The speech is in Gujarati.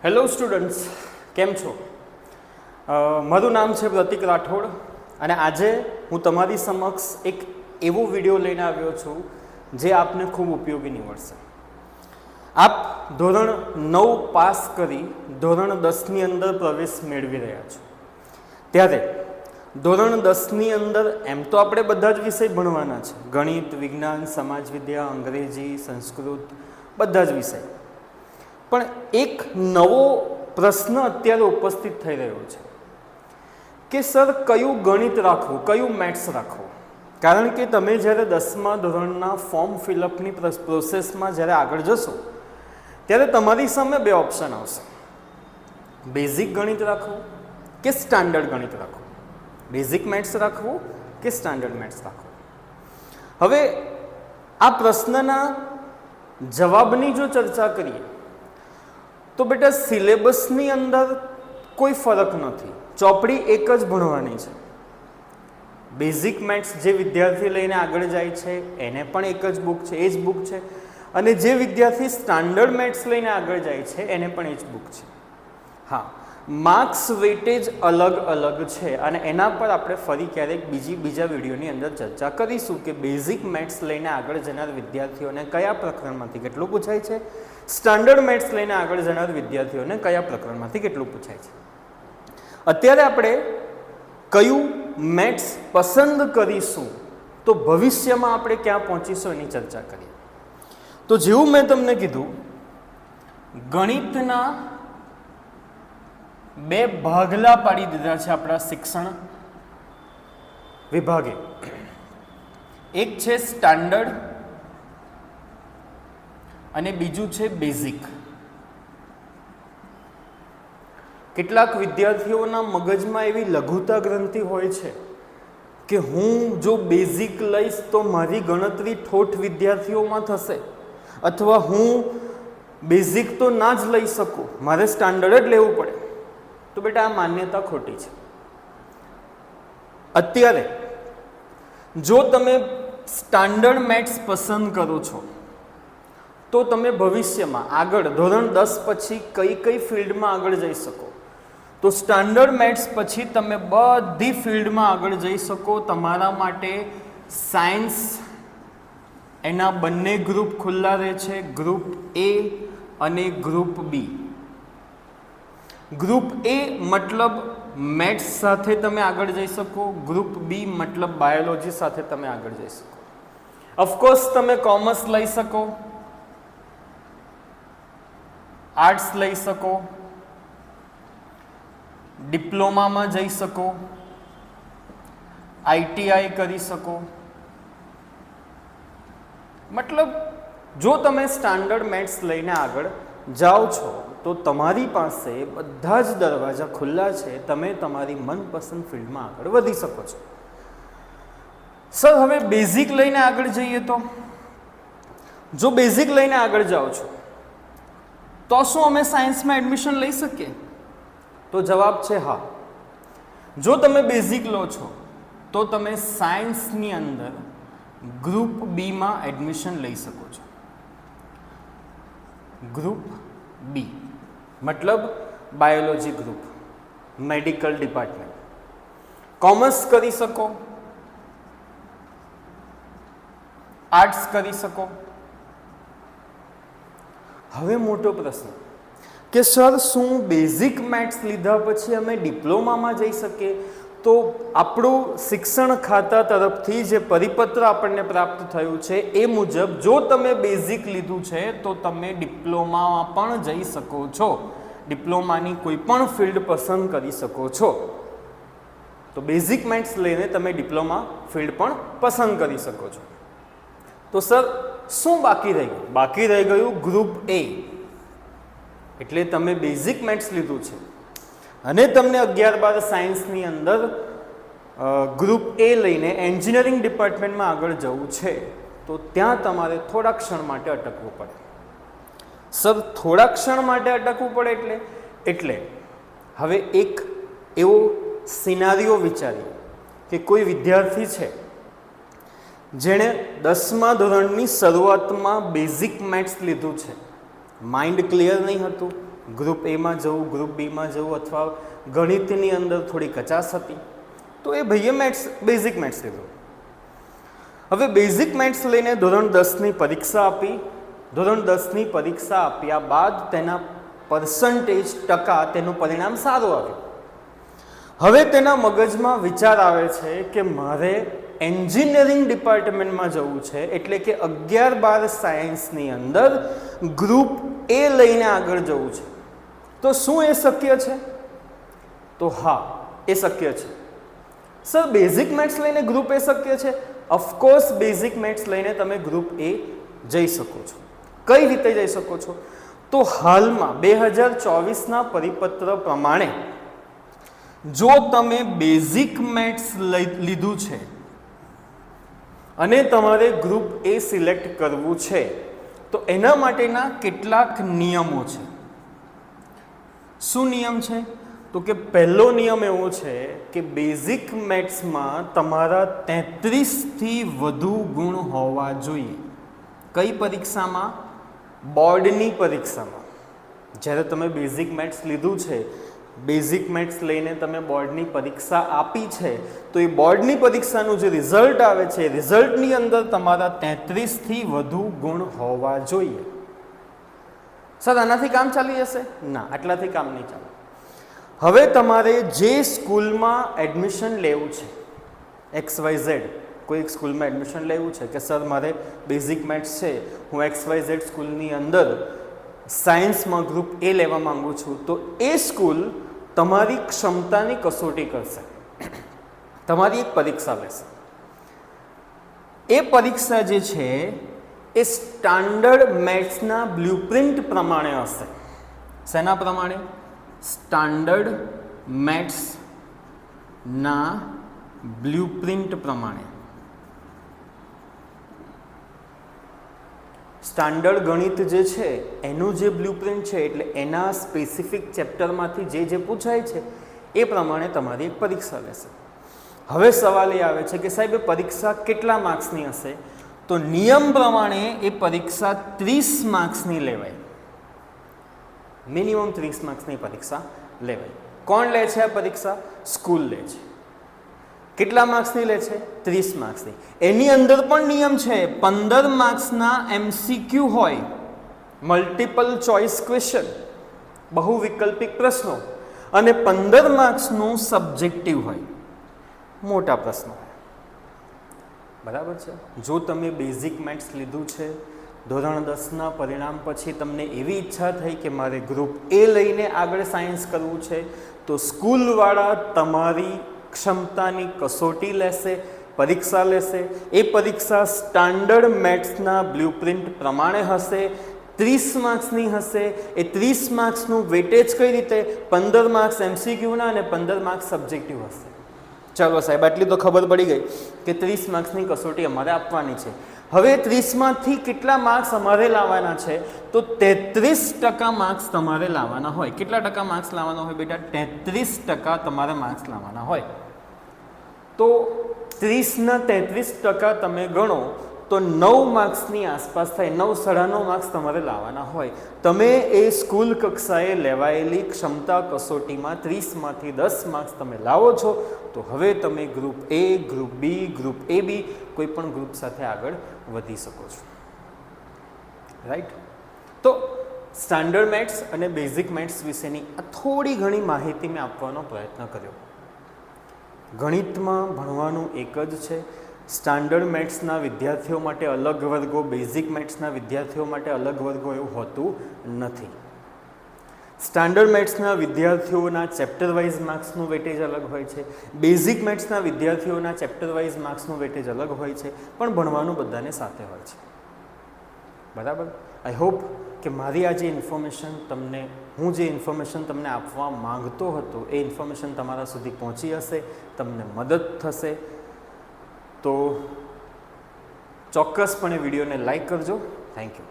હેલો સ્ટુડન્ટ્સ, કેમ છો? મારું નામ છે પ્રતિક રાઠોડ અને આજે હું તમારી સમક્ષ એક એવો વિડીયો લઈને આવ્યો છું જે આપને ખૂબ ઉપયોગી નીવડશે. આપ ધોરણ 9 પાસ કરી ધોરણ 10ની અંદર પ્રવેશ મેળવી રહ્યા છો, ત્યારે ધોરણ 10ની અંદર એમ તો આપણે બધા જ વિષય ભણવાના છે, ગણિત, વિજ્ઞાન, સમાજ વિદ્યા, અંગ્રેજી, સંસ્કૃત, બધા જ વિષય. પણ એક નવો પ્રશ્ન અત્યારે ઉપસ્થિત થઈ રહ્યો છે કે સર કયું ગણિત રાખવું, કયું મેથ્સ રાખવું? કારણ કે તમે જ્યારે 10મા ધોરણના ફોર્મ ફિલઅપની પ્રોસેસમાં જ્યારે આગળ જશો ત્યારે તમારી સામે બે ઓપ્શન આવશે: બેઝિક ગણિત રાખવું કે સ્ટાન્ડર્ડ ગણિત રાખવું, બેઝિક મેથ્સ રાખવું કે સ્ટાન્ડર્ડ મેથ્સ રાખવું. હવે આ પ્રશ્નના જવાબની જો ચર્ચા કરીએ તો બેટા સિલેબસની અંદર કોઈ ફરક નથી, ચોપડી એક જ ભણવાની છે. બેઝિક મેથ્સ જે વિદ્યાર્થી લઈને આગળ જાય છે એને પણ એક જ બુક છે, એ જ બુક છે, અને જે વિદ્યાર્થી સ્ટાન્ડર્ડ મેથ્સ લઈને આગળ જાય છે એને પણ એ જ બુક છે. હા, માર્ક્સ વેટેજ અલગ અલગ છે અને એના પર આપણે ફરી ક્યારેક બીજા વિડીયોની અંદર ચર્ચા કરીશું કે બેઝિક મેથ્સ લઈને આગળ જનાર વિદ્યાર્થીઓને કયા પ્રકરણમાંથી કેટલું પૂછાય છે, સ્ટાન્ડર્ડ મેથ્સ લઈને આગળ જનાર વિદ્યાર્થીઓને કયા પ્રકરણમાંથી કેટલું પૂછાય છે. અત્યારે આપણે કયું મેથ્સ પસંદ કરીશું તો ભવિષ્યમાં આપણે ક્યાં પહોંચીશું એની ચર્ચા કરીએ. તો જેવું મેં તમને કીધું, ગણિતના બે ભાગલા પાડી દીધા છે આપણા શિક્ષણ વિભાગે. એક છે સ્ટાન્ડર્ડ અને બીજું છે બેઝિક. કેટલાક વિદ્યાર્થીઓના મગજમાં એવી લઘુતા ગ્રંથિ હોય છે કે હું જો બેઝિક લઈશ તો મારી ગણતરી ઠોઠ વિદ્યાર્થીઓમાં થશે, અથવા હું બેઝિક તો ના જ લઈ શકું, મારે સ્ટાન્ડર્ડ જ લેવું પડે. તો બેટા આ માન્યતા ખોટી છે. અત્યારે જો તમે સ્ટાન્ડર્ડ મેથ્સ પસંદ કરો છો તો તમે ભવિષ્યમાં આગળ ધોરણ 10 પછી કઈ કઈ ફિલ્ડમાં આગળ જઈ શકો. તો સ્ટાન્ડર્ડ મેથ્સ પછી તમે બધી ફિલ્ડમાં આગળ જઈ શકો. તમારા માટે સાયન્સ, એના બંને ગ્રુપ ખુલ્લા રહે છે, ગ્રુપ એ અને ગ્રુપ બી. ગ્રુપ એ મતલબ મેથ્સ સાથે તમે આગળ જઈ શકો, ગ્રુપ બી મતલબ બાયોલોજી સાથે તમે આગળ જઈ શકો. ઓફકોર્સ તમે કોમર્સ લઈ શકો, આર્ટ્સ લઈ શકો, ડિપ્લોમામાં જઈ શકો, આઈટીઆઈ કરી શકો. મતલબ જો તમે સ્ટાન્ડર્ડ મેથ્સ લઈને આગળ જાઓ છો તો તમારી પાસે બધા જ દરવાજા ખુલ્લા છે, તમે તમારી મનપસંદ ફિલ્ડમાં આગળ વધી શકો છો. સર હવે બેઝિક લઈને આગળ જઈએ તો, જો બેઝિક લઈને આગળ જાઓ છો તો શું અમે સાયન્સમાં એડમિશન લઈ શકીએ? તો જવાબ છે હા. જો તમે બેઝિક લો છો તો તમે સાયન્સની અંદર ગ્રુપ બીમાં એડમિશન લઈ શકો છો. ગ્રુપ બી મતલબ biology group, medical department. Commerce કરી શકો, આર્ટ્સ કરી શકો. હવે મોટો પ્રશ્ન કે સર શું બેઝિક મેથ્સ લીધા પછી અમે ડિપ્લોમામાં જઈ શકીએ? તો આપણું શિક્ષણ ખાતા તરફથી જે પરિપત્ર આપણને પ્રાપ્ત થયું છે એ મુજબ જો તમે બેઝિક લીધું છે તો તમે ડિપ્લોમામાં પણ જઈ શકો છો, ડિપ્લોમાની કોઈ પણ ફિલ્ડ પસંદ કરી શકો છો. તો બેઝિક મેથ્સ લઈને તમે ડિપ્લોમા ફિલ્ડ પણ પસંદ કરી શકો છો. તો સર શું બાકી રહી ગયું? બાકી રહી ગયું ગ્રુપ એ. એટલે તમે બેઝિક મેથ્સ લીધું છે અને તમને 11-12 સાયન્સની અંદર ગ્રુપ એ લઈને એન્જિનિયરિંગ ડિપાર્ટમેન્ટમાં આગળ જવું છે તો ત્યાં તમારે થોડા ક્ષણ માટે અટકવું પડે. સર થોડા ક્ષણ માટે અટકવું પડે એટલે હવે એક એવો સિનારીઓ વિચારીએ કે કોઈ વિદ્યાર્થી છે જેણે 10મા ધોરણની શરૂઆતમાં બેઝિક મેથ્સ લીધું છે, માઇન્ડ ક્લિયર નહીં હતું, ગ્રુપ એમાં જવું, ગ્રુપ બીમાં જવું, અથવા ગણિતની અંદર થોડી કચાશ હતી, તો એ ભાઈએ બેઝિક મેથ્સ લીધું. હવે બેઝિક મેથ્સ લઈને ધોરણ 10ની પરીક્ષા આપી. ધોરણ 10ની પરીક્ષા આપ્યા બાદ તેના પર્સન્ટેજ ટકા તેનું પરિણામ સારું આવ્યું. હવે તેના મગજમાં વિચાર આવે છે કે મારે એન્જિનિયરિંગ ડિપાર્ટમેન્ટમાં જવું છે, એટલે કે 11-12 સાયન્સની અંદર ગ્રુપ એ લઈને આગળ જવું છે. તો શું એ શક્ય છે? તો હા, એ શક્ય છે. સર, બેઝિક મેથ્સ લઈને ગ્રુપ એ શક્ય છે? ઓફકોર્સ બેઝિક મેથ્સ લઈને તમે ગ્રુપ એ જઈ શકો છો. કઈ રીતે જઈ શકો છો? તો હાલમાં 2024ના પરિપત્ર પ્રમાણે જો તમે બેઝિક મેથ્સ લીધું છે અને તમારે ગ્રુપ એ સિલેક્ટ કરવું છે, તો એના માટેના કેટલાક નિયમો છે. શું નિયમ છે? તો કે પહેલો નિયમ એવો છે કે બેઝિક મેથ્સમાં તમારા 33થી વધુ ગુણ હોવા જોઈએ. કઈ પરીક્ષામાં? બોર્ડની પરીક્ષામાં. જ્યારે તમે બેઝિક મેથ્સ લીધું છે, બેઝિક મેથ્સ લઈને તમે બોર્ડની પરીક્ષા આપી છે, તો એ બોર્ડની પરીક્ષાનું જે રિઝલ્ટ આવે છે, રિઝલ્ટની અંદર તમારા 33થી વધુ ગુણ હોવા જોઈએ. સર, આનાથી કામ ચાલી જશે? ના, આટલાથી કામ નહીં ચાલે. હવે તમારે જે સ્કૂલમાં એડમિશન લેવું છે, XYZ કોઈ એક સ્કૂલમાં એડમિશન લેવું છે કે સર મારે બેઝિક મેથ્સ છે, હું XYZ સ્કૂલની અંદર સાયન્સમાં ગ્રુપ એ લેવા માંગુ છું, તો એ સ્કૂલ તમારી ક્ષમતાની કસોટી કરશે, તમારી એક પરીક્ષા લેશે. એ પરીક્ષા જે છે એ સ્ટાન્ડર્ડ મેથ્સના બ્લુપ્રિન્ટ પ્રમાણે હશે. શેના પ્રમાણે? સ્ટાન્ડર્ડ મેથ્સના બ્લુપ્રિન્ટ પ્રમાણે. સ્ટાન્ડર્ડ ગણિત જે છે એનું જે બ્લુપ્રિન્ટ છે, એટલે એના સ્પેસિફિક ચેપ્ટરમાંથી જે પૂછાય છે એ પ્રમાણે તમારી એક પરીક્ષા લેશે. હવે સવાલ એ આવે છે કે સાહેબ એ પરીક્ષા કેટલા માર્ક્સની હશે? તો નિયમ પ્રમાણે એ પરીક્ષા 30 માર્ક્સની લેવાય. મિનિમમ 30 માર્ક્સની પરીક્ષા લેવાય. કોણ લે છે આ પરીક્ષા? સ્કૂલ લે છે. કેટલા માર્ક્સની લે છે? 30 માર્ક્સની. એની અંદર પણ નિયમ છે, 15 માર્ક્સના MCQ હોય, મલ્ટિપલ ચોઇસ ક્વેશ્ચન, બહુ વિકલ્પિક પ્રશ્નો, અને 15 માર્ક્સનું સબ્જેક્ટિવ હોય, મોટા પ્રશ્નો. બરાબર છે? જો તમે બેઝિક મેથ્સ લીધું છે, ધોરણ 10ના પરિણામ પછી તમને એવી ઈચ્છા થઈ કે મારે ગ્રુપ એ લઈને આગળ સાયન્સ કરવું છે, તો સ્કૂલવાળા તમારી ક્ષમતાની કસોટી લેશે, પરીક્ષા લેશે. એ પરીક્ષા સ્ટાન્ડર્ડ મેથ્સના બ્લુપ્રિન્ટ પ્રમાણે હશે, 30 માર્ક્સની હશે. એ 30 માર્ક્સનું વેટેજ કઈ રીતે? 15 માર્ક્સ MCQના અને 15 માર્ક્સ સબ્જેક્ટિવ હશે. ચાલો સાહેબ, આટલી તો ખબર પડી ગઈ કે 30 માર્ક્સની કસોટી અમારે આપવાની છે. હવે 30માંથી કેટલા માર્ક્સ અમારે લાવવાના છે? તો 33% માર્ક્સ તમારે લાવવાના હોય. કેટલા ટકા માર્ક્સ લાવવાના હોય બેટા? 33% તમારે માર્ક્સ લાવવાના હોય. તો 30ના 33% તમે ગણો તો 9 માર્ક્સની આસપાસ થાય. 9, 9.5 માર્ક્સ તમારે લાવવાના હોય. તમે એ સ્કૂલ કક્ષાએ લેવાયેલી ક્ષમતા કસોટીમાં 30માંથી 10 માર્ક્સ તમે લાવો છો, તો હવે તમે ગ્રુપ એ, ગ્રુપ બી, ગ્રુપ AB કોઈ પણ ગ્રુપ સાથે આગળ વધી શકો છો. રાઈટ? તો સ્ટાન્ડર્ડ મેથ્સ અને બેઝિક મેથ્સ વિશેની આ થોડી ઘણી માહિતી મેં આપવાનો પ્રયત્ન કર્યો. ગણિતમાં ભણવાનું એક જ છે. સ્ટાન્ડર્ડ મેથ્સના વિદ્યાર્થીઓ માટે અલગ વર્ગો, બેઝિક મેથ્સના વિદ્યાર્થીઓ માટે અલગ વર્ગો એવું હોતું નથી. સ્ટાન્ડર્ડ મેથ્સના વિદ્યાર્થીઓના ચેપ્ટર વાઇઝ માર્ક્સનું વેટેજ અલગ હોય છે, બેઝિક મેથ્સના વિદ્યાર્થીઓના ચેપ્ટર વાઇઝ માર્ક્સનું વેટેજ અલગ હોય છે, પણ ભણવાનું બધાને સાથે હોય છે. બરાબર? આઈ હોપ કે મારી આ જે ઇન્ફોર્મેશન તમને, હું જે ઇન્ફોર્મેશન તમને આપવા માંગતો હતો એ ઇન્ફોર્મેશન તમારા સુધી પહોંચી હશે, તમને મદદ થશે. તો ચોક્કસપણે વિડીયોને લાઈક કરજો. Thank you.